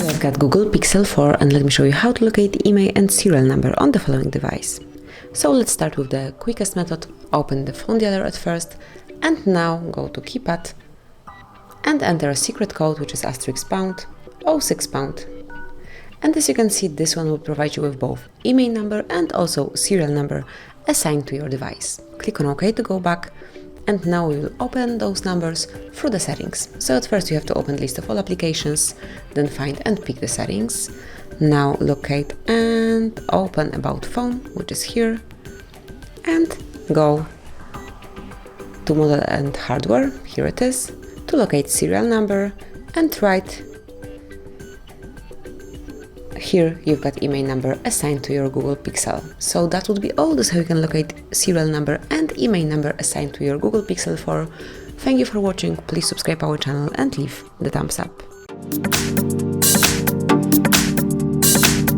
I've got Google Pixel 4 and let me show you how to locate IMEI and serial number on the following device. So let's start with the quickest method. Open the phone dialer at first and now go to keypad and enter a secret code, which is *pound 06 pound. And as you can see, this one will provide you with both IMEI number and also serial number assigned to your device. Click on OK to go back. And now we will open those numbers through the settings. So at first you have to open the list of all applications, then find and pick the settings. Now locate and open About Phone, which is here, and go to Model and Hardware, here it is, to locate serial number and write. Here you've got IMEI number assigned to your Google Pixel. So that would be all. This is how you can locate serial number and IMEI number assigned to your Google Pixel 4. Thank you for watching. Please subscribe our channel and leave the thumbs up.